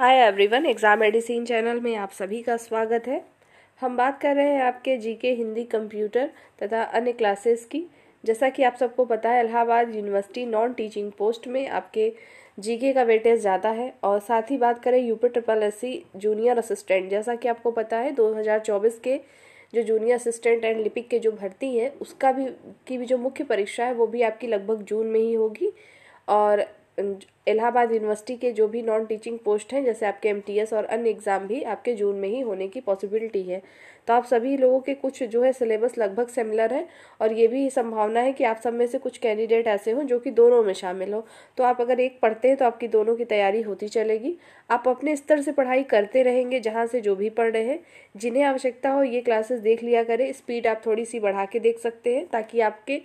Hi everyone, exam medicine channel में आप सभी का स्वागत है। हम बात कर रहे हैं आपके जीके, हिंदी, कंप्यूटर तथा अन्य क्लासेस की। जैसा कि आप सबको पता है, Allahabad university non teaching post में आपके जीके का वेटेज ज़्यादा है। और साथ ही बात करें UP triple SC junior assistant, जैसा कि आपको पता है 2024 के जो जूनियर असिस्टेंट एंड लिपिक के जो भर्ती है उसका भी जो मुख्य परीक्षा है वो भी आपकी लगभग जून में ही होगी। और इलाहाबाद यूनिवर्सिटी के जो भी नॉन टीचिंग पोस्ट हैं, जैसे आपके एमटीएस और अन्य एग्ज़ाम भी आपके जून में ही होने की पॉसिबिलिटी है। तो आप सभी लोगों के कुछ जो है सिलेबस लगभग सिमिलर है, और ये भी संभावना है कि आप सब में से कुछ कैंडिडेट ऐसे हों जो कि दोनों में शामिल हो। तो आप अगर एक पढ़ते हैं तो आपकी दोनों की तैयारी होती चलेगी। आप अपने स्तर से पढ़ाई करते रहेंगे, जहाँ से जो भी पढ़ रहे हैं। जिन्हें आवश्यकता हो ये क्लासेस देख लिया करें। स्पीड आप थोड़ी सी बढ़ा के देख सकते हैं, ताकि आपके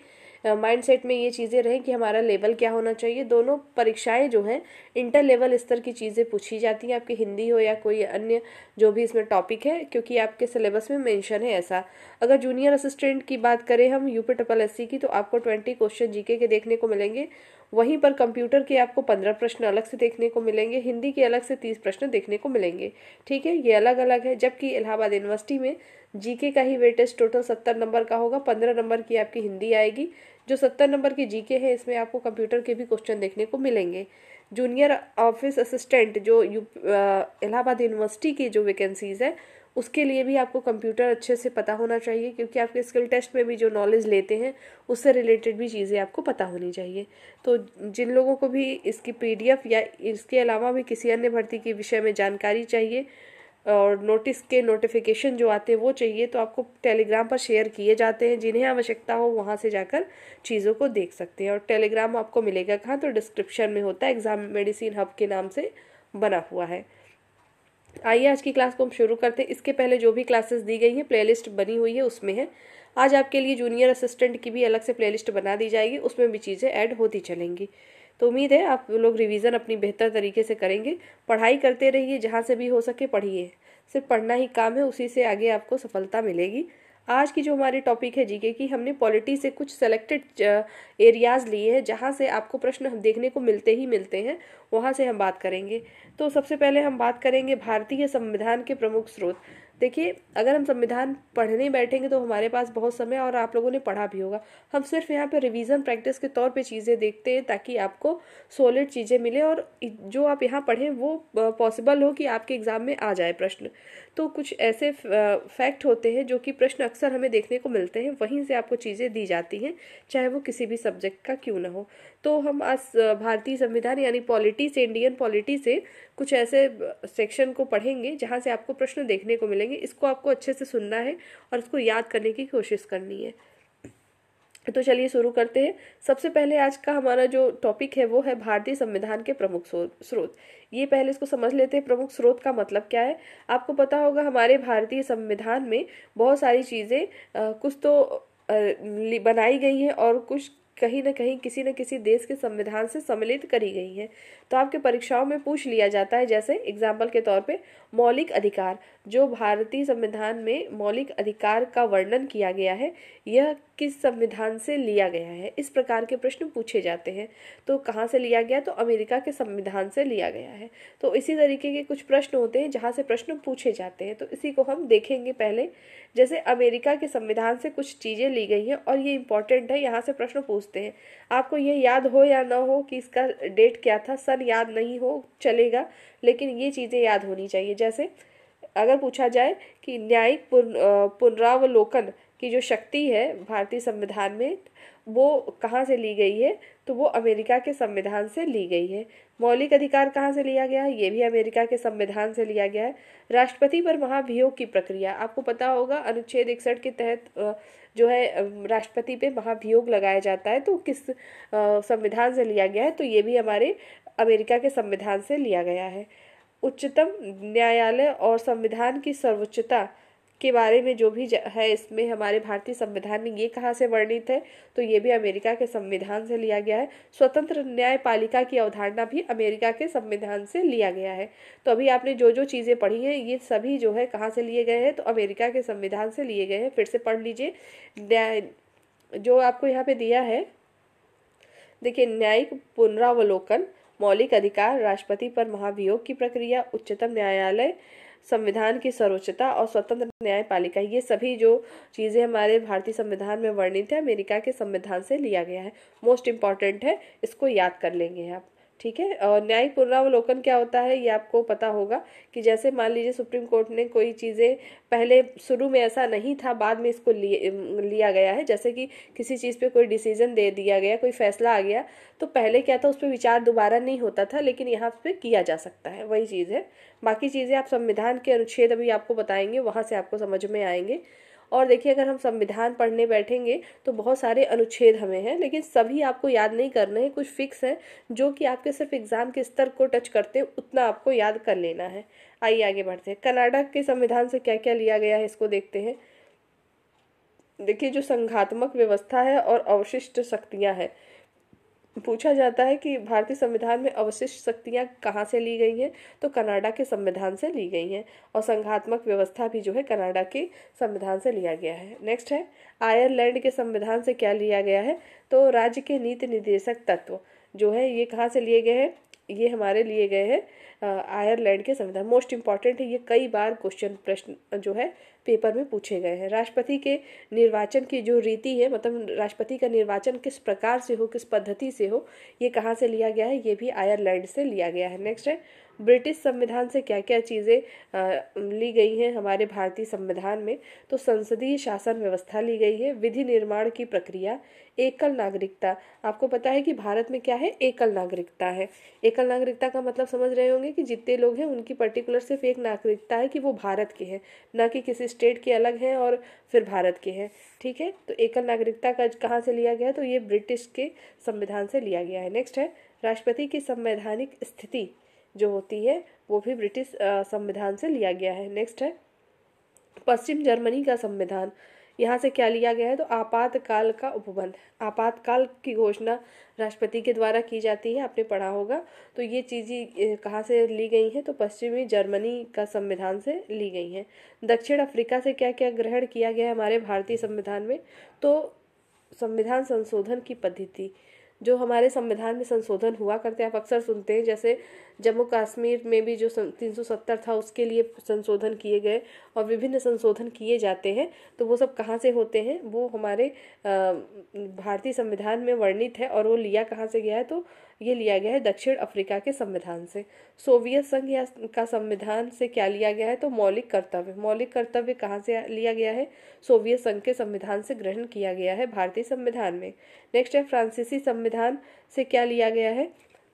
माइंडसेट में ये चीज़ें रहें कि हमारा लेवल क्या होना चाहिए। दोनों परीक्षाएं जो हैं इंटर लेवल स्तर की चीज़ें पूछी जाती हैं, आपकी हिंदी हो या कोई अन्य जो भी इसमें टॉपिक है, क्योंकि आपके सिलेबस में मेंशन है ऐसा। अगर जूनियर असिस्टेंट की बात करें हम यूपी ट्रिपल एससी की, तो आपको 20 क्वेश्चन जीके के देखने को मिलेंगे। वहीं पर कंप्यूटर के आपको 15 प्रश्न अलग से देखने को मिलेंगे, हिंदी के अलग से 30 प्रश्न देखने को मिलेंगे। ठीक है, ये अलग अलग है। जबकि इलाहाबाद यूनिवर्सिटी में जीके का ही वेटेज टोटल 70 नंबर का होगा। 15 नंबर की आपकी हिंदी आएगी। जो 70 नंबर की जीके है, इसमें आपको कंप्यूटर के भी क्वेश्चन देखने को मिलेंगे। जूनियर ऑफिस असिस्टेंट जो इलाहाबाद यूनिवर्सिटी की जो वैकेंसीज है, उसके लिए भी आपको कंप्यूटर अच्छे से पता होना चाहिए, क्योंकि आपके स्किल टेस्ट में भी जो नॉलेज लेते हैं उससे रिलेटेड भी चीज़ें आपको पता होनी चाहिए। तो जिन लोगों को भी इसकी पीडीएफ या इसके अलावा भी किसी अन्य भर्ती के विषय में जानकारी चाहिए और नोटिस के नोटिफिकेशन जो आते हैं वो चाहिए, तो आपको टेलीग्राम पर शेयर किए जाते हैं। जिन्हें आवश्यकता हो वहाँ से जाकर चीज़ों को देख सकते हैं। और टेलीग्राम आपको मिलेगा कहाँ, तो डिस्क्रिप्शन में होता है, एग्जाम मेडिसिन हब के नाम से बना हुआ है। आइए आज की क्लास को हम शुरू करते हैं। इसके पहले जो भी क्लासेस दी गई हैं प्लेलिस्ट बनी हुई है उसमें है। आज आपके लिए जूनियर असिस्टेंट की भी अलग से प्लेलिस्ट बना दी जाएगी, उसमें भी चीज़ें ऐड होती चलेंगी। तो उम्मीद है आप लोग रिवीजन अपनी बेहतर तरीके से करेंगे। पढ़ाई करते रहिए, जहाँ से भी हो सके पढ़िए। सिर्फ पढ़ना ही काम है, उसी से आगे आपको सफलता मिलेगी। आज की जो हमारी टॉपिक है जीके की, हमने पॉलिटी से कुछ सेलेक्टेड एरियाज लिए हैं, जहाँ से आपको प्रश्न देखने को मिलते हैं। वहाँ से हम बात करेंगे। तो सबसे पहले हम बात करेंगे भारतीय संविधान के प्रमुख स्रोत। देखिए, अगर हम संविधान पढ़ने बैठेंगे तो हमारे पास बहुत समय, और आप लोगों ने पढ़ा भी होगा। हम सिर्फ यहाँ पे रिवीजन प्रैक्टिस के तौर पे चीज़ें देखते हैं, ताकि आपको सॉलिड चीज़ें मिले और जो आप यहाँ पढ़ें वो पॉसिबल हो कि आपके एग्जाम में आ जाए प्रश्न। तो कुछ ऐसे फैक्ट होते हैं जो कि प्रश्न अक्सर हमें देखने को मिलते हैं, वहीं से आपको चीज़ें दी जाती हैं, चाहे वो किसी भी सब्जेक्ट का क्यों ना हो। तो हम आज भारतीय संविधान यानी पॉलिटी से, इंडियन पॉलिटी से कुछ ऐसे सेक्शन को पढ़ेंगे जहाँ से आपको प्रश्न देखने को मिलेंगे। इसको आपको अच्छे से सुनना है और इसको याद करने की कोशिश करनी है। तो चलिए शुरू करते हैं। सबसे पहले आज का हमारा जो टॉपिक है वो है भारतीय संविधान के प्रमुख स्रोत। ये पहले इसको समझ लेते हैं, प्रमुख स्रोत का मतलब क्या है। आपको पता होगा हमारे भारतीय संविधान में बहुत सारी चीज़ें कुछ तो बनाई गई हैं, और कुछ कहीं ना कहीं किसी न किसी देश के संविधान से सम्मिलित करी गई हैं। तो आपके परीक्षाओं में पूछ लिया जाता है, जैसे एग्जाम्पल के तौर पे मौलिक अधिकार। जो भारतीय संविधान में मौलिक अधिकार का वर्णन किया गया है, यह किस संविधान से लिया गया है, इस प्रकार के प्रश्न पूछे जाते हैं। तो कहाँ से लिया गया, तो अमेरिका के संविधान से लिया गया है। तो इसी तरीके के कुछ प्रश्न होते हैं जहाँ से प्रश्न पूछे जाते हैं, तो इसी को हम देखेंगे पहले। जैसे अमेरिका के संविधान से कुछ चीज़ें ली गई हैं, और ये इंपॉर्टेंट है, यहाँ से प्रश्न पूछते हैं। आपको ये याद हो या ना हो कि इसका डेट क्या था, सन याद नहीं हो चलेगा, लेकिन ये चीज़ें याद होनी चाहिए। जैसे अगर पूछा जाए कि न्यायिक पुनरावलोकन की जो शक्ति है भारतीय संविधान में, वो कहाँ से ली गई है, तो वो अमेरिका के संविधान से ली गई है। मौलिक अधिकार कहाँ से लिया गया है, ये भी अमेरिका के संविधान से लिया गया है। राष्ट्रपति पर महाभियोग की प्रक्रिया, आपको पता होगा अनुच्छेद 61 के तहत जो है राष्ट्रपति पे महाभियोग लगाया जाता है, तो किस संविधान से लिया गया है, तो ये भी हमारे अमेरिका के संविधान से लिया गया है। उच्चतम न्यायालय और संविधान की सर्वोच्चता के बारे में जो भी है इसमें हमारे भारतीय संविधान में, ये कहाँ से वर्णित है, तो ये भी अमेरिका के संविधान से लिया गया है। स्वतंत्र न्यायपालिका की अवधारणा भी अमेरिका के संविधान से लिया गया है। तो अभी आपने जो जो चीज़ें पढ़ी हैं, ये सभी जो है कहाँ से लिए गए हैं, तो अमेरिका के संविधान से लिए गए हैं। फिर से पढ़ लीजिए। न्याय जो आपको यहाँ पे दिया है, देखिए, न्यायिक पुनरावलोकन मौलिक अधिकार, राष्ट्रपति पर महाभियोग की प्रक्रिया, उच्चतम न्यायालय, संविधान की सर्वोच्चता और स्वतंत्र न्यायपालिका, ये सभी जो चीज़ें हमारे भारतीय संविधान में वर्णित है अमेरिका के संविधान से लिया गया है। मोस्ट इम्पॉर्टेंट है, इसको याद कर लेंगे आप, ठीक है। और न्यायिक पुनरावलोकन क्या होता है ये आपको पता होगा कि जैसे मान लीजिए सुप्रीम कोर्ट ने कोई चीज़ें पहले शुरू में ऐसा नहीं था, बाद में इसको लिया गया है। जैसे कि किसी चीज़ पे कोई डिसीजन दे दिया गया, कोई फैसला आ गया, तो पहले क्या था, उस पर विचार दोबारा नहीं होता था, लेकिन यहाँ पे किया जा सकता है, वही चीज़ है। बाकी चीज़ें आप संविधान के अनुच्छेद अभी आपको बताएंगे, वहाँ से आपको समझ में आएंगे। और देखिए, अगर हम संविधान पढ़ने बैठेंगे तो बहुत सारे अनुच्छेद हमें हैं, लेकिन सभी आपको याद नहीं करने हैं, कुछ फिक्स हैं जो कि आपके सिर्फ एग्जाम के स्तर को टच करते हैं, उतना आपको याद कर लेना है। आइए आगे बढ़ते हैं। कनाडा के संविधान से क्या क्या लिया गया है इसको देखते हैं। देखिए, जो संघात्मक व्यवस्था है और अवशिष्ट शक्तियां हैं, पूछा जाता है कि भारतीय संविधान में अवशिष्ट शक्तियां कहाँ से ली गई हैं, तो कनाडा के संविधान से ली गई हैं। और संघात्मक व्यवस्था भी जो है कनाडा के संविधान से लिया गया है। नेक्स्ट है, आयरलैंड के संविधान से क्या लिया गया है, तो राज्य के नीति निर्देशक तत्व जो है ये कहाँ से लिए गए हैं, ये हमारे लिए गए हैं आयरलैंड के संविधान। मोस्ट इंपॉर्टेंट है, ये कई बार प्रश्न जो है पेपर में पूछे गए हैं। राष्ट्रपति के निर्वाचन की जो रीति है, मतलब राष्ट्रपति का निर्वाचन किस प्रकार से हो, किस पद्धति से हो, ये कहाँ से लिया गया है, ये भी आयरलैंड से लिया गया है। नेक्स्ट है, ब्रिटिश संविधान से क्या क्या चीज़ें ली गई हैं हमारे भारतीय संविधान में, तो संसदीय शासन व्यवस्था ली गई है, विधि निर्माण की प्रक्रिया, एकल नागरिकता। आपको पता है कि भारत में क्या है, एकल नागरिकता है। एकल नागरिकता का मतलब समझ रहे होंगे कि जितने लोग हैं उनकी पर्टिकुलर सिर्फ एक नागरिकता है कि वो भारत के हैं, ना कि किसी स्टेट के अलग हैं और फिर भारत के हैं, ठीक है। तो एकल नागरिकता का कहाँ से लिया गया है, तो ये ब्रिटिश के संविधान से लिया गया है। नेक्स्ट है, राष्ट्रपति की संवैधानिक स्थिति जो होती है वो भी ब्रिटिश संविधान से लिया गया है। नेक्स्ट है, पश्चिम जर्मनी का संविधान, यहाँ से क्या लिया गया है, तो आपातकाल का उपबंध। आपातकाल की घोषणा राष्ट्रपति के द्वारा की जाती है, आपने पढ़ा होगा। तो ये चीज़ें कहाँ से ली गई हैं, तो पश्चिमी जर्मनी का संविधान से ली गई हैं। दक्षिण अफ्रीका से क्या क्या ग्रहण किया गया है हमारे भारतीय संविधान में, तो संविधान संशोधन की पद्धति, जो हमारे संविधान में संशोधन हुआ करते हैं, आप अक्सर सुनते हैं, जैसे जम्मू कश्मीर में भी जो 370 था उसके लिए संशोधन किए गए और विभिन्न संशोधन किए जाते हैं, तो वो सब कहाँ से होते हैं, वो हमारे भारतीय संविधान में वर्णित है। और वो लिया कहाँ से गया है, तो ये लिया गया है दक्षिण अफ्रीका के संविधान से। सोवियत संघ का संविधान से क्या लिया गया है, तो मौलिक कर्तव्य। मौलिक कर्तव्य कहाँ से लिया गया है, सोवियत संघ के संविधान से ग्रहण किया गया है भारतीय संविधान में। नेक्स्ट है, फ्रांसीसी संविधान से क्या लिया गया है,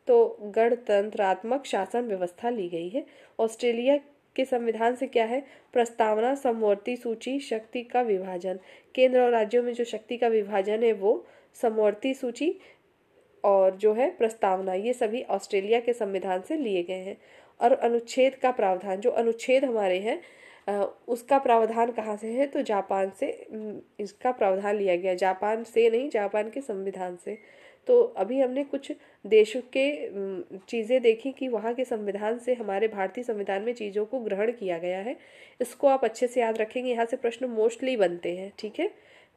तो गणतंत्रात्मक शासन व्यवस्था ली गई है। ऑस्ट्रेलिया के संविधान से क्या है, प्रस्तावना, समवर्ती सूची, शक्ति का विभाजन। केंद्र और राज्यों में जो शक्ति का विभाजन है वो समवर्ती सूची और जो है प्रस्तावना, ये सभी ऑस्ट्रेलिया के संविधान से लिए गए हैं। और अनुच्छेद का प्रावधान, जो अनुच्छेद हमारे हैं उसका प्रावधान कहाँ से है, तो जापान से इसका प्रावधान लिया गया। जापान से नहीं, जापान के संविधान से। तो अभी हमने कुछ देशों के चीज़ें देखी कि वहाँ के संविधान से हमारे भारतीय संविधान में चीज़ों को ग्रहण किया गया है। इसको आप अच्छे से याद रखेंगे, यहाँ से प्रश्न मोस्टली बनते हैं, ठीक है।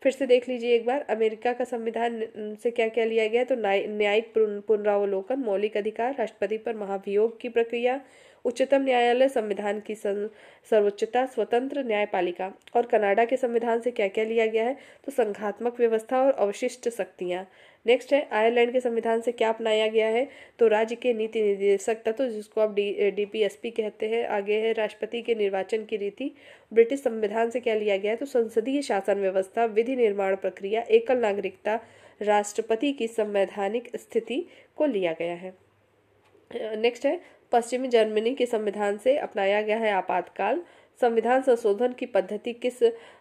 फिर से देख लीजिए एक बार, अमेरिका का संविधान से क्या क्या लिया गया है, तो न्यायिक पुनरावलोकन, मौलिक अधिकार, राष्ट्रपति पर महाभियोग की प्रक्रिया, उच्चतम न्यायालय, संविधान की सर्वोच्चता, स्वतंत्र न्यायपालिका। और कनाडा के संविधान से क्या क्या लिया गया है, तो संघात्मक व्यवस्था और अवशिष्ट शक्तियाँ। नेक्स्ट है, आयरलैंड के संविधान से क्या अपनाया गया है, तो राज्य के नीति निर्देशक तत्व, जिसको आप DPSP कहते हैं। आगे है, राष्ट्रपति के निर्वाचन की रीति। ब्रिटिश संविधान से क्या लिया गया है, तो संसदीय शासन व्यवस्था, विधि निर्माण प्रक्रिया, एकल नागरिकता, राष्ट्रपति की संवैधानिक स्थिति को लिया गया है। नेक्स्ट है, पश्चिमी जर्मनी के संविधान से अपनाया गया है आपातकाल। संविधान संशोधन की पद्धति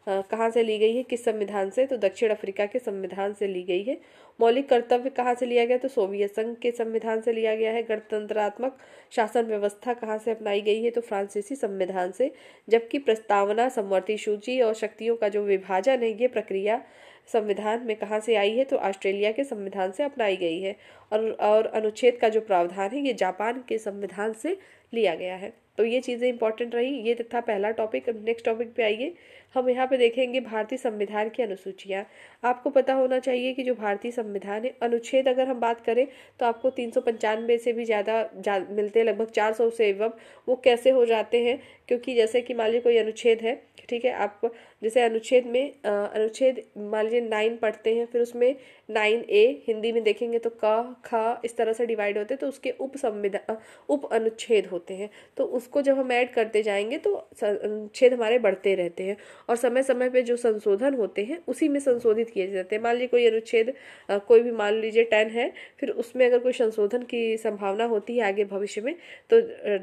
कहाँ से ली गई है, किस संविधान से, तो दक्षिण अफ्रीका के संविधान से ली गई है। मौलिक कर्तव्य कहाँ से लिया गया, तो सोवियत संघ के संविधान से लिया गया है। गणतंत्रात्मक शासन व्यवस्था कहाँ से अपनाई गई है, तो फ्रांसीसी संविधान से। जबकि प्रस्तावना, समवर्ती सूची और शक्तियों का जो विभाजन है, ये प्रक्रिया संविधान में कहाँ से आई है, तो ऑस्ट्रेलिया के संविधान से अपनाई गई है। और अनुच्छेद का जो प्रावधान है ये जापान के संविधान से लिया गया है। तो ये चीज़ें इंपॉर्टेंट रही। ये था पहला टॉपिक। अब नेक्स्ट टॉपिक पे आइए, हम यहाँ पे देखेंगे भारतीय संविधान की अनुसूचियाँ। आपको पता होना चाहिए कि जो भारतीय संविधान है, अनुच्छेद अगर हम बात करें तो आपको 395 से भी ज़्यादा मिलते हैं, लगभग 400 से एवं। वो कैसे हो जाते हैं, क्योंकि जैसे कि मान लीजिए कोई अनुच्छेद है, ठीक है, आप जैसे अनुच्छेद में अनुच्छेद मान लीजिए 9 पढ़ते हैं, फिर उसमें 9A हिंदी में देखेंगे तो क ख इस तरह से डिवाइड होते हैं, तो उसके उप अनुच्छेद होते हैं। तो उसको जब हम ऐड करते जाएंगे तो अनुच्छेद हमारे बढ़ते रहते हैं, और समय समय पे जो संशोधन होते हैं उसी में संशोधित किए जाते हैं। मान लीजिए कोई अनुच्छेद कोई भी मान लीजिए 10 है, फिर उसमें अगर कोई संशोधन की संभावना होती है आगे भविष्य में, तो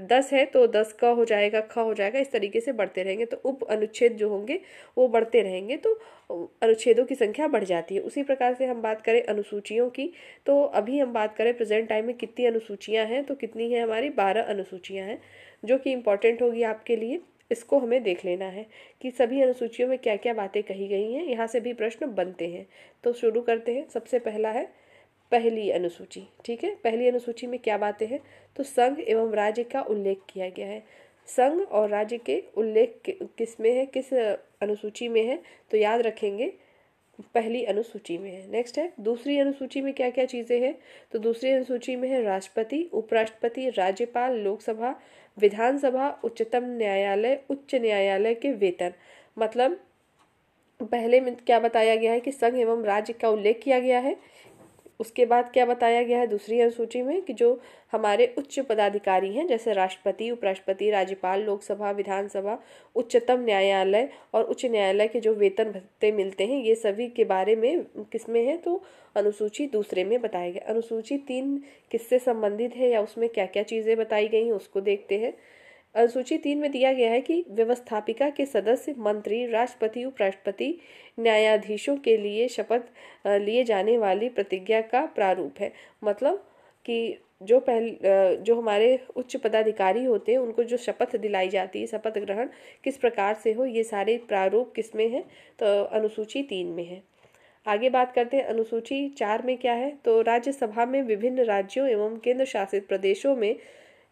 10 है तो 10 क हो जाएगा, ख हो जाएगा, इस तरीके से बढ़ते रहेंगे। तो उप अनुच्छेद जो होंगे वो बढ़ते रहेंगे, तो अनुच्छेदों की संख्या बढ़ जाती है। उसी प्रकार से हम बात करें अनुसूचियों की, तो अभी हम बात करें प्रेजेंट टाइम में कितनी अनुसूचियां हैं, तो कितनी है हमारी 12 अनुसूचियां हैं, जो कि इम्पोर्टेंट होगी आपके लिए। इसको हमें देख लेना है कि सभी अनुसूचियों में क्या क्या बातें कही गई हैं, यहाँ से भी प्रश्न बनते हैं। तो शुरू करते हैं। सबसे पहला है पहली अनुसूची। ठीक है, पहली अनुसूची में क्या बातें हैं, तो संघ एवं राज्य का उल्लेख किया गया है। संघ और राज्य के उल्लेख किस में है, किस अनुसूची में है, तो याद रखेंगे पहली अनुसूची में है। नेक्स्ट है दूसरी अनुसूची में क्या क्या चीज़ें हैं, तो दूसरी अनुसूची में है राष्ट्रपति, उपराष्ट्रपति, राज्यपाल, लोकसभा, विधानसभा, उच्चतम न्यायालय, उच्च न्यायालय के वेतन। मतलब पहले में क्या बताया गया है कि संघ एवं राज्य का उल्लेख किया गया है। उसके बाद क्या बताया गया है दूसरी अनुसूची में कि जो हमारे उच्च पदाधिकारी हैं, जैसे राष्ट्रपति, उपराष्ट्रपति, राज्यपाल, लोकसभा, विधानसभा, उच्चतम न्यायालय और उच्च न्यायालय के जो वेतन भत्ते मिलते हैं, ये सभी के बारे में किसमें है, तो अनुसूची दूसरे में बताया गया। अनुसूची 3 किससे संबंधित है या उसमें क्या क्या चीज़ें बताई गई हैं उसको देखते हैं। अनुसूची 3 में दिया गया है कि व्यवस्थापिका के सदस्य, मंत्री, राष्ट्रपति, उपराष्ट्रपति, न्यायाधीशों के लिए शपथ लिए जाने वाली प्रतिज्ञा का प्रारूप है। मतलब कि जो हमारे उच्च पदाधिकारी होते हैं उनको जो शपथ दिलाई जाती है, शपथ ग्रहण किस प्रकार से हो, ये सारे प्रारूप किस में है, तो अनुसूची 3 में है। आगे बात करते हैं अनुसूची 4 में क्या है, तो राज्यसभा में विभिन्न राज्यों एवं केंद्र शासित प्रदेशों में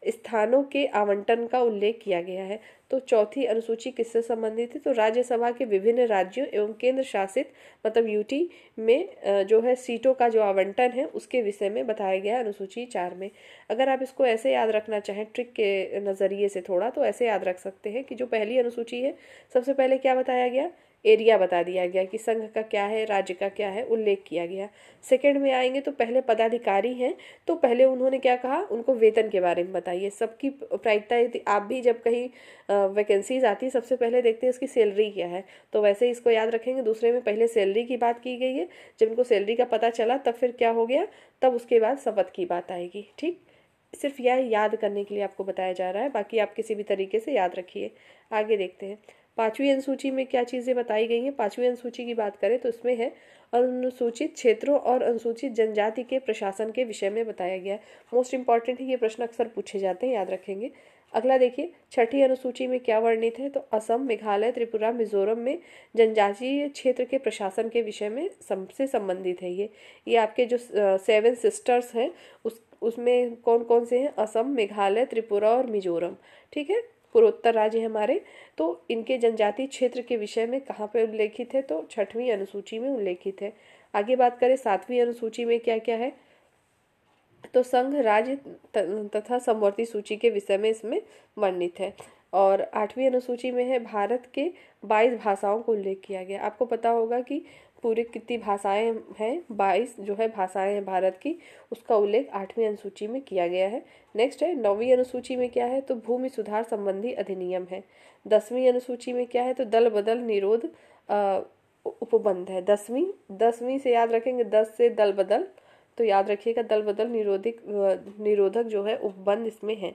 स्थानों के आवंटन का उल्लेख किया गया है। तो चौथी अनुसूची किससे संबंधित है, तो राज्यसभा के विभिन्न राज्यों एवं केंद्र शासित मतलब यूटी में जो है सीटों का जो आवंटन है उसके विषय में बताया गया है अनुसूची 4 में। अगर आप इसको ऐसे याद रखना चाहें ट्रिक के नज़रिए से थोड़ा, तो ऐसे याद रख सकते हैं कि जो पहली अनुसूची है सबसे पहले क्या बताया गया, एरिया बता दिया गया कि संघ का क्या है, राज्य का क्या है, उल्लेख किया गया। सेकंड में आएंगे तो पहले पदाधिकारी हैं, तो पहले उन्होंने क्या कहा, उनको वेतन के बारे में बताइए। सबकी प्रायिकता, आप भी जब कहीं वैकेंसीज आती है सबसे पहले देखते हैं इसकी सैलरी क्या है, तो वैसे ही इसको याद रखेंगे। दूसरे में पहले सैलरी की बात की गई है, जब इनको सैलरी का पता चला तब फिर क्या हो गया, तब उसके बाद शपथ की बात आएगी। ठीक, सिर्फ यह याद करने के लिए आपको बताया जा रहा है, बाकी आप किसी भी तरीके से याद रखिए। आगे देखते हैं पांचवी अनुसूची में क्या चीज़ें बताई गई हैं। पांचवी अनुसूची की बात करें तो इसमें है अनुसूचित क्षेत्रों और अनुसूचित जनजाति के प्रशासन के विषय में बताया गया है। मोस्ट इंपॉर्टेंट है, ये प्रश्न अक्सर पूछे जाते हैं, याद रखेंगे। अगला देखिए छठी अनुसूची में क्या वर्णित है, तो असम, मेघालय, त्रिपुरा, मिजोरम में जनजातीय क्षेत्र के प्रशासन के विषय में सबसे संबंधित है। ये आपके जो 7 सिस्टर्स हैं उसमें कौन कौन से हैं, असम, मेघालय, त्रिपुरा और मिजोरम। ठीक है, पूर्वोत्तर राज्य हमारे, तो इनके जनजातीय क्षेत्र के विषय में कहाँ पे उल्लेखित है, तो छठवीं अनुसूची में उल्लेखित है। आगे बात करें सातवीं अनुसूची में क्या क्या है, तो संघ, राज्य तथा समवर्ती सूची के विषय में इसमें वर्णित है। और आठवीं अनुसूची में है भारत के 22 भाषाओं को उल्लेख किया गया। आपको पता होगा कि पूरी कितनी भाषाएं हैं, 22 जो है भाषाएं हैं भारत की, उसका उल्लेख आठवीं अनुसूची में किया गया है। नेक्स्ट है नौवीं अनुसूची में क्या है, तो भूमि सुधार संबंधी अधिनियम है। 10वीं अनुसूची में क्या है, तो दल बदल निरोध उपबंध है। 10वीं से याद रखेंगे, 10 से दल बदल, तो याद रखिएगा दल बदल निरोधक जो है उपबंध इसमें है।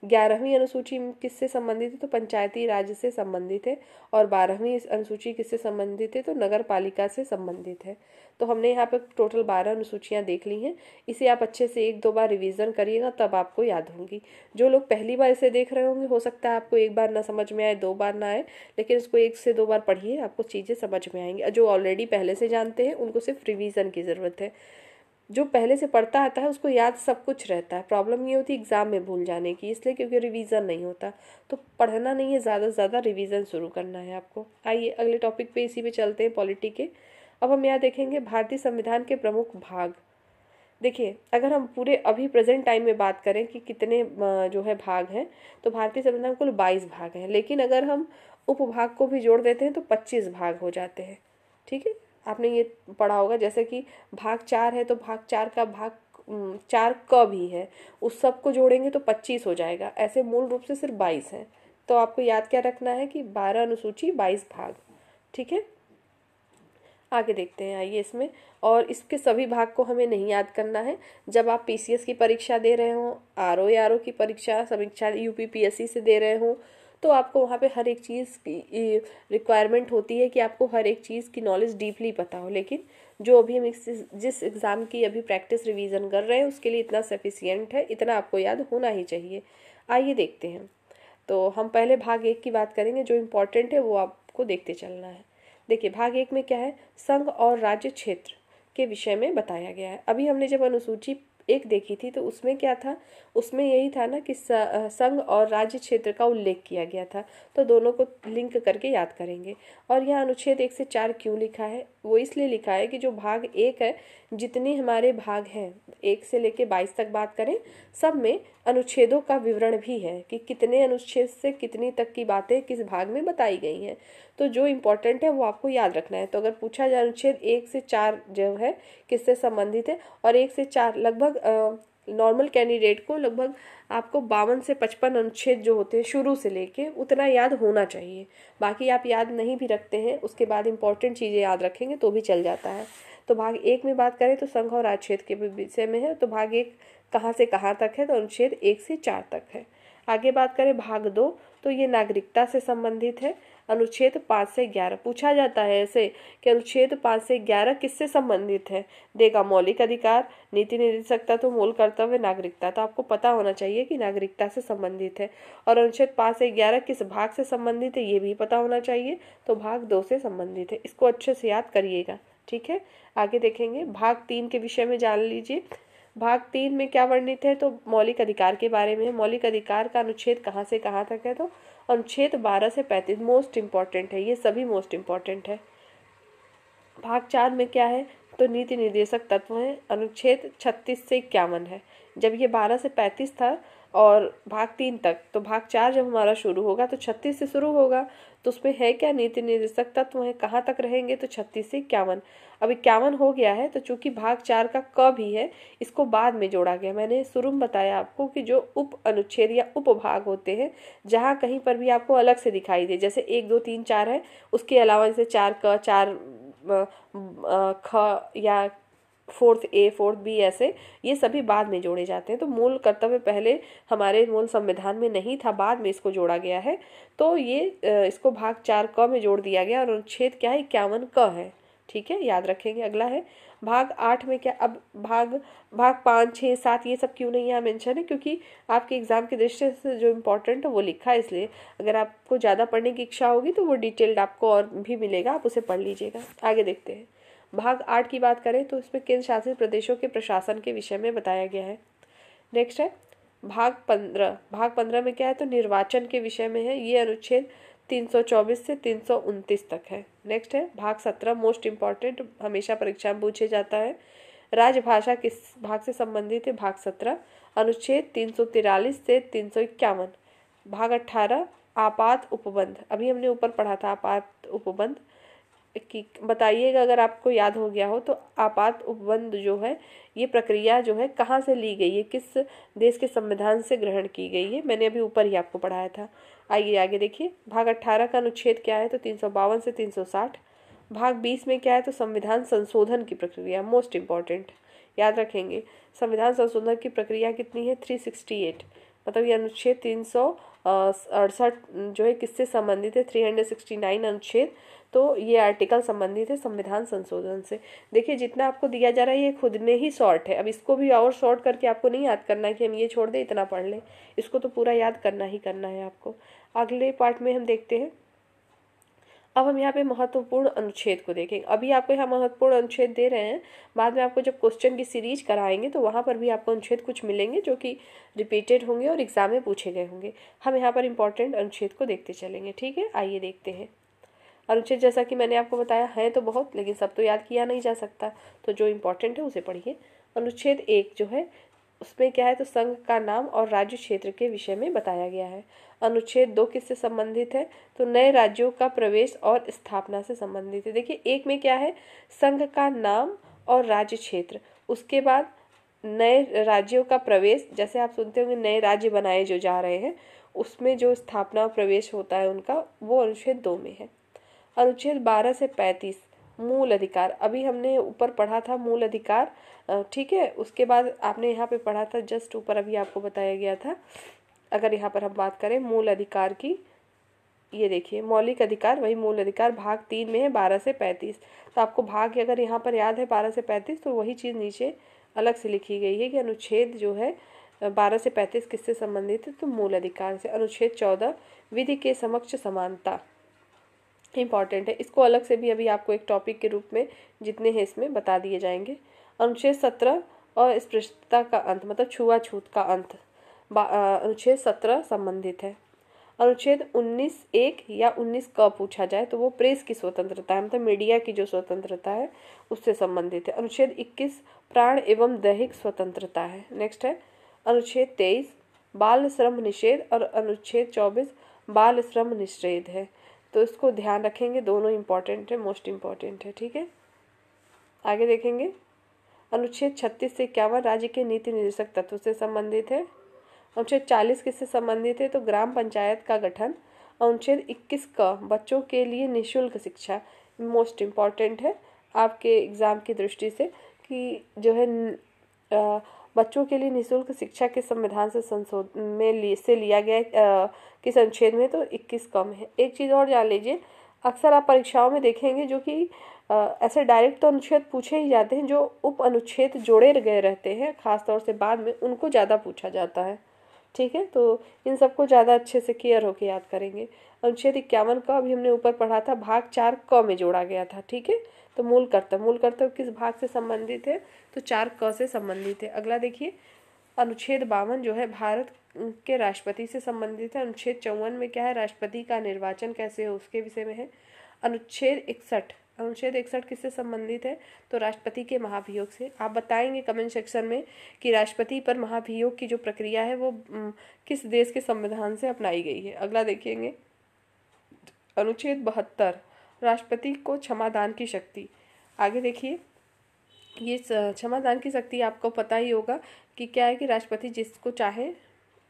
11वीं अनुसूची किससे संबंधित है, तो पंचायती राज से संबंधित है। और 12वीं अनुसूची किससे संबंधित है, तो नगर पालिका से संबंधित है। तो हमने यहाँ पे टोटल 12 अनुसूचियाँ देख ली हैं। इसे आप अच्छे से 1-2 बार रिवीजन करिएगा, तब आपको याद होंगी। जो लोग पहली बार इसे देख रहे होंगे, हो सकता है आपको एक बार ना समझ में आए, 2 बार ना आए, लेकिन इसको 1 से 2 बार पढ़िए, आपको चीज़ें समझ में आएंगी। जो ऑलरेडी पहले से जानते हैं उनको सिर्फ रिवीजन की ज़रूरत है। जो पहले से पढ़ता आता है उसको याद सब कुछ रहता है, प्रॉब्लम ये होती है एग्ज़ाम में भूल जाने की, इसलिए क्योंकि रिवीजन नहीं होता। तो पढ़ना नहीं है, ज़्यादा से ज़्यादा रिवीजन शुरू करना है आपको। आइए अगले टॉपिक पे इसी पे चलते हैं, पॉलिटी के। अब हम यहाँ देखेंगे भारतीय संविधान के प्रमुख भाग। देखिए अगर हम पूरे अभी प्रेजेंट टाइम में बात करें कि कितने जो है भाग हैं, तो भारतीय संविधान में कुल 22 भाग हैं, लेकिन अगर हम उपभाग को भी जोड़ देते हैं तो 25 भाग हो जाते हैं। ठीक है, आपने ये पढ़ा होगा, जैसे कि भाग 4 है तो भाग 4 का भाग 4 क भी है, उस सब को जोड़ेंगे तो 25 हो जाएगा। ऐसे मूल रूप से सिर्फ 22 हैं। तो आपको याद क्या रखना है कि 12 अनुसूची 22 भाग। ठीक है, आगे देखते हैं आइए इसमें। और इसके सभी भाग को हमें नहीं याद करना है। जब आप पीसीएस की परीक्षा दे रहे हो, आरओ की परीक्षा, समीक्षा यूपीपीएससी से दे रहे हो, तो आपको वहाँ पे हर एक चीज़ की रिक्वायरमेंट होती है कि आपको हर एक चीज़ की नॉलेज डीपली पता हो। लेकिन जो अभी हम जिस एग्ज़ाम की अभी प्रैक्टिस रिवीजन कर रहे हैं उसके लिए इतना सफिशियंट है, इतना आपको याद होना ही चाहिए। आइए देखते हैं। तो हम पहले भाग 1 की बात करेंगे, जो इम्पोर्टेंट है वो आपको देखते चलना है। देखिए भाग 1 में क्या है, संघ और राज्य क्षेत्र के विषय में बताया गया है। अभी हमने जब अनुसूची 1 देखी थी तो उसमें क्या था, उसमें यही था ना कि संघ और राज्य क्षेत्र का उल्लेख किया गया था। तो दोनों को लिंक करके याद करेंगे। और यहाँ अनुच्छेद 1 से 4 क्यों लिखा है, वो इसलिए लिखा है कि जो भाग 1 है, जितने हमारे भाग हैं 1 से लेके 22 तक बात करें, सब में अनुच्छेदों का विवरण भी है कि कितने अनुच्छेद से कितनी तक की बातें किस भाग में बताई गई हैं। तो जो इम्पोर्टेंट है वो आपको याद रखना है। तो अगर पूछा जाए अनुच्छेद 1 से 4 जो है किससे संबंधित है, और 1 से 4 लगभग नॉर्मल कैंडिडेट को लगभग आपको 52 से 55 अनुच्छेद जो होते हैं शुरू से लेके उतना याद होना चाहिए। बाकी आप याद नहीं भी रखते हैं, उसके बाद इंपॉर्टेंट चीज़ें याद रखेंगे तो भी चल जाता है। तो भाग 1 में बात करें तो संघ और राज्य क्षेत्र के विषय में है। तो भाग 1 कहाँ से कहाँ तक है, तो अनुच्छेद 1 से 4 तक है। आगे बात करें भाग 2, तो ये नागरिकता से संबंधित है। अनुच्छेद 5 से 11 पूछा जाता है ऐसे कि अनुच्छेद 5 से 11 किससे संबंधित है, देगा मौलिक अधिकार, नीति निर्देशक तत्व, मूल कर्तव्य, नागरिकता। तो आपको पता होना चाहिए कि नागरिकता से संबंधित है। और अनुच्छेद 5 से 11 किस भाग से संबंधित है ये भी पता होना चाहिए, तो भाग 2 से संबंधित है। इसको अच्छे से याद करिएगा। ठीक है, आगे देखेंगे भाग 3 के विषय में जान लीजिए। भाग 3 में क्या वर्णित है, तो मौलिक अधिकार के बारे में है। मौलिक अधिकार का अनुच्छेद कहाँ से कहाँ तक है, तो अनुच्छेद 12 से 35 मोस्ट इम्पॉर्टेंट है, ये सभी मोस्ट इम्पॉर्टेंट है। भाग 4 में क्या है, तो नीति निर्देशक तत्व है, अनुच्छेद 36 से 51 है। जब ये 12 से 35 था और भाग 3 तक, तो भाग 4 जब हमारा शुरू होगा तो 36 से शुरू होगा। तो उसमें है क्या, नीति निर्देशक तत्व है, कहाँ तक रहेंगे, तो 36 से 51। अब 51 हो गया है, तो चूंकि भाग 4 का क भी है, इसको बाद में जोड़ा गया। मैंने शुरू में बताया आपको कि जो उप अनुच्छेद या उपभाग होते हैं, जहाँ कहीं पर भी आपको अलग से दिखाई दे, जैसे 1 2 3 4 है, उसके अलावा जैसे 4 क, 4 ख या 4th A 4th B, ऐसे ये सभी बाद में जोड़े जाते हैं। तो मूल कर्तव्य पहले हमारे मूल संविधान में नहीं था, बाद में इसको जोड़ा गया है। तो ये इसको भाग 4 क में जोड़ दिया गया और अनुच्छेद क्या है, 51 क है। ठीक है, याद रखेंगे। अगला है भाग 8 में क्या, अब भाग 5 6 7 ये सब क्यों नहीं यहाँ मेंशन है, क्योंकि आपके एग्जाम की दृष्टि से जो इम्पोर्टेंट है वो लिखा है, इसलिए अगर आपको ज़्यादा पढ़ने की इच्छा होगी तो वो डिटेल्ड आपको और भी मिलेगा, आप उसे पढ़ लीजिएगा। आगे देखते हैं भाग 8 की बात करें तो इसमें केंद्र शासित प्रदेशों के प्रशासन के विषय में बताया गया है। नेक्स्ट है भाग 15। भाग 15 में क्या है, तो निर्वाचन के विषय में है, ये अनुच्छेद 324 से 329 तक है। नेक्स्ट है भाग 17, मोस्ट इम्पॉर्टेंट, हमेशा परीक्षा में पूछे जाता है। राजभाषा किस भाग से संबंधित है, भाग 17, अनुच्छेद 343 से 351। भाग 18, आपात उपबंध, अभी हमने ऊपर पढ़ा था आपात उपबंध कि बताइएगा अगर आपको याद हो गया हो, तो आपात उपबंध जो है ये प्रक्रिया जो है कहाँ से ली गई है, किस देश के संविधान से ग्रहण की गई है, मैंने अभी ऊपर ही आपको पढ़ाया था। आइए आगे देखिए, भाग 18 का अनुच्छेद क्या है, तो 352 से 360। भाग 20 में क्या है, तो संविधान संशोधन की प्रक्रिया, मोस्ट इम्पॉर्टेंट, याद रखेंगे। संविधान संशोधन की प्रक्रिया कितनी है, 368, मतलब ये अनुच्छेद 368 जो है किससे संबंधित है, 369 अनुच्छेद। तो ये आर्टिकल संबंधित है संविधान संशोधन से। देखिए जितना आपको दिया जा रहा है ये खुद में ही शॉर्ट है, अब इसको भी और शॉर्ट करके आपको नहीं याद करना है कि हम ये छोड़ दें इतना पढ़ लें, इसको तो पूरा याद करना ही करना है आपको। अगले पार्ट में हम देखते हैं अब हम यहाँ पे महत्वपूर्ण अनुच्छेद को देखेंगे। अभी आपको यहाँ महत्वपूर्ण अनुच्छेद दे रहे हैं, बाद में आपको जब क्वेश्चन की सीरीज कराएंगे तो वहाँ पर भी आपको अनुच्छेद कुछ मिलेंगे जो कि रिपीटेड होंगे और एग्जाम में पूछे गए होंगे। हम यहाँ पर इंपॉर्टेंट अनुच्छेद को देखते चलेंगे। ठीक है, आइए देखते हैं। अनुच्छेद जैसा कि मैंने आपको बताया है तो बहुत, लेकिन सब तो याद किया नहीं जा सकता, तो जो इम्पोर्टेंट है उसे पढ़िए। अनुच्छेद 1 जो है उसमें क्या है, तो संघ का नाम और राज्य क्षेत्र के विषय में बताया गया है। अनुच्छेद 2 किससे संबंधित है, तो नए राज्यों का प्रवेश और स्थापना से संबंधित है। देखिए एक में क्या है, संघ का नाम और राज्य क्षेत्र, उसके बाद नए राज्यों का प्रवेश, जैसे आप सुनते होंगे नए राज्य बनाए जो जा रहे हैं, उसमें जो स्थापना और प्रवेश होता है उनका, वो अनुच्छेद 2 में है। अनुच्छेद 12 से 35 मूल अधिकार, अभी हमने ऊपर पढ़ा था मूल अधिकार, ठीक है। उसके बाद आपने यहाँ पे पढ़ा था जस्ट ऊपर, अभी आपको बताया गया था। अगर यहाँ पर हम बात करें मूल अधिकार की, ये देखिए मौलिक अधिकार, वही मूल अधिकार भाग 3 में है 12 से 35। तो आपको भाग अगर यहाँ पर याद है 12 से 35, तो वही चीज़ नीचे अलग से लिखी गई है कि अनुच्छेद जो है 12 से 35 किससे संबंधित है, तो मूल अधिकार से। अनुच्छेद 14 विधि के समक्ष समानता, इम्पॉर्टेंट है, इसको अलग से भी अभी आपको एक टॉपिक के रूप में जितने हैं इसमें बता दिए जाएंगे। अनुच्छेद 17 अस्पृश्यता का अंत, मतलब छुआछूत का अंत, अनुच्छेद 17 संबंधित है। अनुच्छेद 19(1) या 19 क पूछा जाए तो वो प्रेस की स्वतंत्रता है, मतलब मीडिया की जो स्वतंत्रता है उससे संबंधित है। अनुच्छेद 21 प्राण एवं दैहिक स्वतंत्रता है। नेक्स्ट है अनुच्छेद 23 बाल श्रम निषेध और अनुच्छेद 24 बाल श्रम निषेध है। तो इसको ध्यान रखेंगे, दोनों इम्पॉर्टेंट है, मोस्ट इम्पॉर्टेंट है। ठीक है, आगे देखेंगे। अनुच्छेद 36 से 51 राज्य के नीति निर्देशक तत्व से संबंधित है। अनुच्छेद 40 किससे संबंधित है, तो ग्राम पंचायत का गठन। अनुच्छेद 21 का बच्चों के लिए निःशुल्क शिक्षा, मोस्ट इम्पॉर्टेंट है आपके एग्जाम की दृष्टि से, कि जो है बच्चों के लिए निःशुल्क शिक्षा के संविधान से से लिया गया किस अनुच्छेद में, तो 21 कम है। एक चीज़ और जान लीजिए, अक्सर आप परीक्षाओं में देखेंगे जो कि ऐसे डायरेक्ट तो अनुच्छेद पूछे ही जाते हैं, जो उप अनुच्छेद जोड़े गए रहते हैं खासतौर से बाद में, उनको ज़्यादा पूछा जाता है। ठीक है, तो इन सबको ज़्यादा अच्छे से क्लियर होकर याद करेंगे। अनुच्छेद 51 का अभी हमने ऊपर पढ़ा था, भाग 4 क में जोड़ा गया था। ठीक है, तो मूल कर्तव्य किस भाग से संबंधित है, तो 4 क से संबंधित है। अगला देखिए, अनुच्छेद 52 जो है भारत के राष्ट्रपति से संबंधित है। अनुच्छेद 54 में क्या है, राष्ट्रपति का निर्वाचन कैसे हो उसके विषय में है। अनुच्छेद 61 किससे संबंधित है, तो राष्ट्रपति के महाभियोग से। आप बताएंगे कमेंट सेक्शन में कि राष्ट्रपति पर महाभियोग की जो प्रक्रिया है वो किस देश के संविधान से अपनाई गई है। अगला देखेंगे, अनुच्छेद 72 राष्ट्रपति को क्षमादान की शक्ति। आगे देखिए, ये क्षमादान की शक्ति आपको पता ही होगा कि क्या है, कि राष्ट्रपति जिसको चाहे,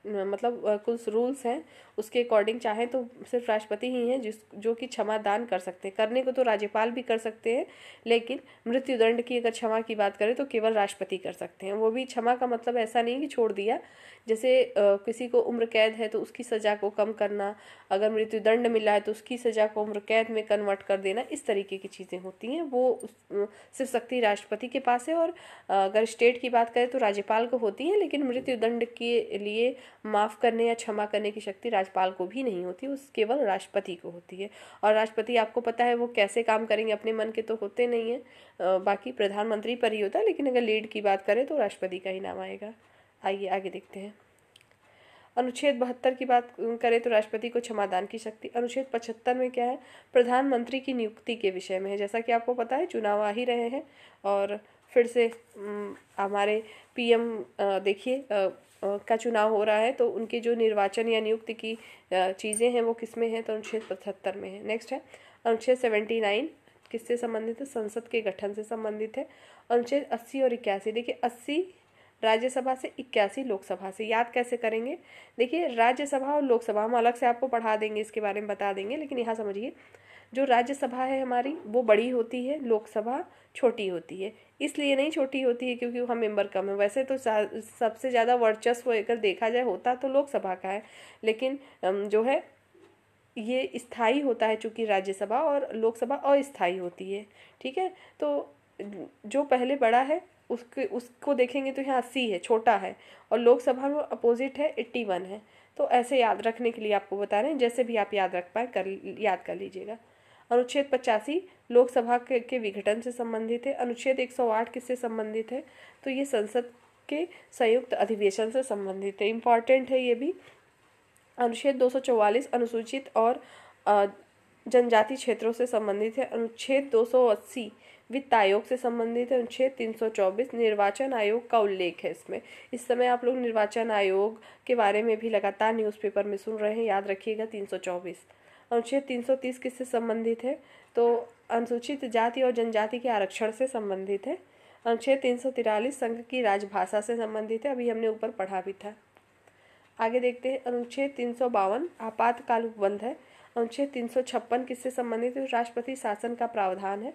मतलब कुछ रूल्स हैं उसके अकॉर्डिंग चाहे तो सिर्फ राष्ट्रपति ही हैं जो कि क्षमा दान कर सकते हैं। करने को तो राज्यपाल भी कर सकते हैं, लेकिन मृत्युदंड की अगर क्षमा की बात करें तो केवल राष्ट्रपति कर सकते हैं। वो भी क्षमा का मतलब ऐसा नहीं कि छोड़ दिया, जैसे किसी को उम्र कैद है तो उसकी सज़ा को कम करना, अगर मृत्युदंड मिला है तो उसकी सज़ा को उम्र कैद में कन्वर्ट कर देना, इस तरीके की चीज़ें होती हैं। वो सिर्फ शक्ति राष्ट्रपति के पास है, और अगर स्टेट की बात करें तो राज्यपाल को होती है, लेकिन मृत्युदंड के लिए माफ़ करने या क्षमा करने की शक्ति राज्यपाल को भी नहीं होती, उस केवल राष्ट्रपति को होती है। और राष्ट्रपति आपको पता है वो कैसे काम करेंगे, अपने मन के तो होते नहीं है, बाकी प्रधानमंत्री पर ही होता है, लेकिन अगर लीड की बात करें तो राष्ट्रपति का ही नाम आएगा। आइए आगे देखते हैं। अनुच्छेद 72 की बात करें तो राष्ट्रपति को क्षमादान की शक्ति। अनुच्छेद 75 में क्या है, प्रधानमंत्री की नियुक्ति के विषय में है। जैसा कि आपको पता है चुनाव आ ही रहे हैं, और फिर से हमारे पीएम देखिए का चुनाव हो रहा है, तो उनके जो निर्वाचन या नियुक्ति की चीज़ें हैं वो किस में है, तो अनुच्छेद 75 में है। नेक्स्ट है अनुच्छेद 79 किससे संबंधित है, संसद के गठन से संबंधित है। अनुच्छेद 80 और 81, देखिए 80 राज्यसभा से, 81 लोकसभा से। याद कैसे करेंगे, देखिए राज्यसभा और लोकसभा हम अलग से आपको पढ़ा देंगे, इसके बारे में बता देंगे, लेकिन यहाँ समझिए जो राज्यसभा है हमारी वो बड़ी होती है, लोकसभा छोटी होती है। इसलिए नहीं छोटी होती है क्योंकि वहाँ मेंबर कम है, वैसे तो सबसे ज़्यादा वर्चस्व अगर देखा जाए होता तो लोकसभा का है, लेकिन जो है ये स्थायी होता है चूँकि राज्यसभा, और लोकसभा अस्थायी होती है। ठीक है, तो जो पहले बड़ा है उसको देखेंगे तो यहाँ 80 है, छोटा है, और लोकसभा में अपोजिट है 81 है। तो ऐसे याद रखने के लिए आपको बता रहे हैं, जैसे भी आप याद रख पाए याद कर लीजिएगा। अनुच्छेद 85 लोकसभा के विघटन से संबंधित है। अनुच्छेद 108 किससे संबंधित है? तो ये संसद के संयुक्त अधिवेशन से संबंधित है, इम्पॉर्टेंट है ये भी। अनुच्छेद 244 अनुसूचित और जनजाति क्षेत्रों से संबंधित है। अनुच्छेद 280 वित्त आयोग से संबंधित है। अनुच्छेद 324 निर्वाचन आयोग का उल्लेख है इसमें। इस समय आप लोग निर्वाचन आयोग के बारे में भी लगातार न्यूज़पेपर में सुन रहे हैं, याद रखिएगा 324। अनुच्छेद 330 किससे संबंधित है? तो अनुसूचित जाति और जनजाति के आरक्षण से संबंधित है। अनुच्छेद 343 संघ की राजभाषा से संबंधित है, अभी हमने ऊपर पढ़ा भी था। आगे देखते हैं, अनुच्छेद 352 आपातकाल उपबंध है। अनुच्छेद 356 किससे संबंधित है? राष्ट्रपति शासन का प्रावधान है।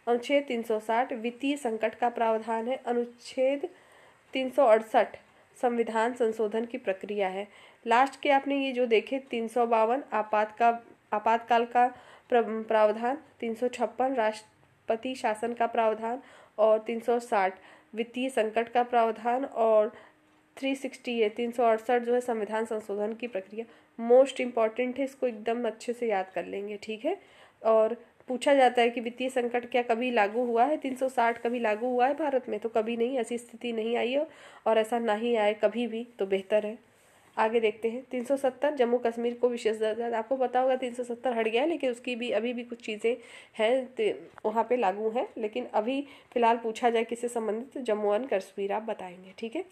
अनुच्छेद 360 वित्तीय संकट का प्रावधान है। अनुच्छेद 368 संविधान संशोधन की प्रक्रिया है। लास्ट के आपने ये जो देखे 352 आपातकाल का प्रावधान, 356 राष्ट्रपति शासन का प्रावधान और 360 वित्तीय संकट का प्रावधान और 368 जो है संविधान संशोधन की प्रक्रिया। मोस्ट इम्पॉर्टेंट है, इसको एकदम अच्छे से याद कर लेंगे, ठीक है। और पूछा जाता है कि वित्तीय संकट क्या कभी लागू हुआ है? 360 कभी लागू हुआ है भारत में? तो कभी नहीं, ऐसी स्थिति नहीं आई है और ऐसा नहीं आए कभी भी, तो बेहतर है। आगे देखते हैं 370 जम्मू कश्मीर को विशेष दर्जा। आपको पता होगा 370 हट गया है, लेकिन उसकी भी अभी भी कुछ चीज़ें हैं वहाँ पे लागू हैं, लेकिन अभी फिलहाल पूछा जाए किससे संबंधित तो जम्मू एंड कश्मीर आप बताएंगे, ठीक है।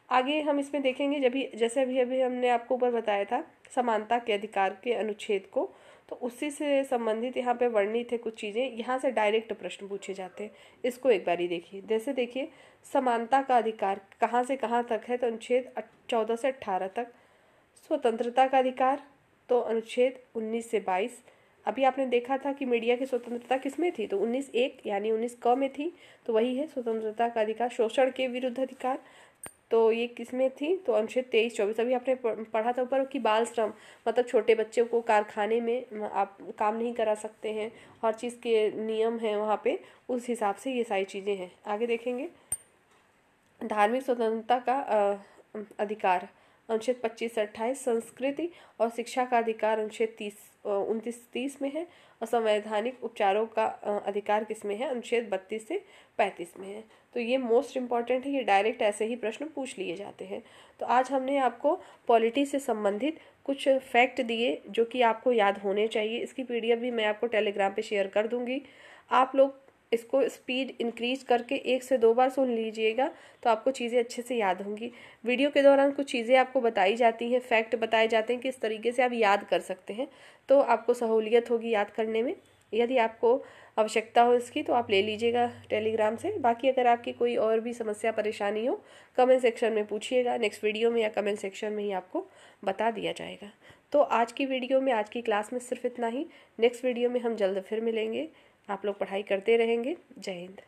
आगे हम इसमें देखेंगे जैसे अभी हमने आपको ऊपर बताया था समानता के अधिकार के अनुच्छेद को, तो उसी से संबंधित यहाँ पे वर्णित है कुछ चीज़ें, यहाँ से डायरेक्ट प्रश्न पूछे जाते हैं। इसको एक बारी देखिए। जैसे देखिए समानता का अधिकार कहाँ से कहाँ तक है? तो अनुच्छेद 14 से 18 तक। स्वतंत्रता का अधिकार तो अनुच्छेद 19 से 22। अभी आपने देखा था कि मीडिया की स्वतंत्रता किसमें थी? तो 19(1) यानी 19 क में थी, तो वही है स्वतंत्रता का अधिकार। शोषण के विरुद्ध अधिकार तो ये किसमें थी? तो अनुच्छेद 23-24। अभी आपने पढ़ा था ऊपर कि बाल श्रम, मतलब छोटे बच्चों को कारखाने में आप काम नहीं करा सकते हैं, हर चीज़ के नियम हैं वहाँ पे, उस हिसाब से ये सारी चीज़ें हैं। आगे देखेंगे धार्मिक स्वतंत्रता का अधिकार अनुच्छेद 25 से 28। संस्कृति और शिक्षा का अधिकार अनुच्छेद 29-30 में है। और संवैधानिक उपचारों का अधिकार किसमें है? अनुच्छेद 32 से 35 में है। तो ये मोस्ट इम्पॉर्टेंट है, ये डायरेक्ट ऐसे ही प्रश्न पूछ लिए जाते हैं। तो आज हमने आपको पॉलिटी से संबंधित कुछ फैक्ट दिए जो कि आपको याद होने चाहिए। इसकी PDF भी मैं आपको टेलीग्राम पे शेयर कर दूंगी। आप लोग इसको स्पीड इंक्रीज करके 1 से 2 बार सुन लीजिएगा, तो आपको चीज़ें अच्छे से याद होंगी। वीडियो के दौरान कुछ चीज़ें आपको बताई जाती हैं, फैक्ट बताए जाते हैं, किस तरीके से आप याद कर सकते हैं, तो आपको सहूलियत होगी याद करने में। यदि आपको आवश्यकता हो इसकी तो आप ले लीजिएगा टेलीग्राम से। बाकी अगर आपकी कोई और भी समस्या परेशानी हो कमेंट सेक्शन में पूछिएगा, नेक्स्ट वीडियो में या कमेंट सेक्शन में ही आपको बता दिया जाएगा। तो आज की वीडियो में, आज की क्लास में सिर्फ इतना ही। नेक्स्ट वीडियो में हम जल्द फिर मिलेंगे। आप लोग पढ़ाई करते रहेंगे। जय हिंद।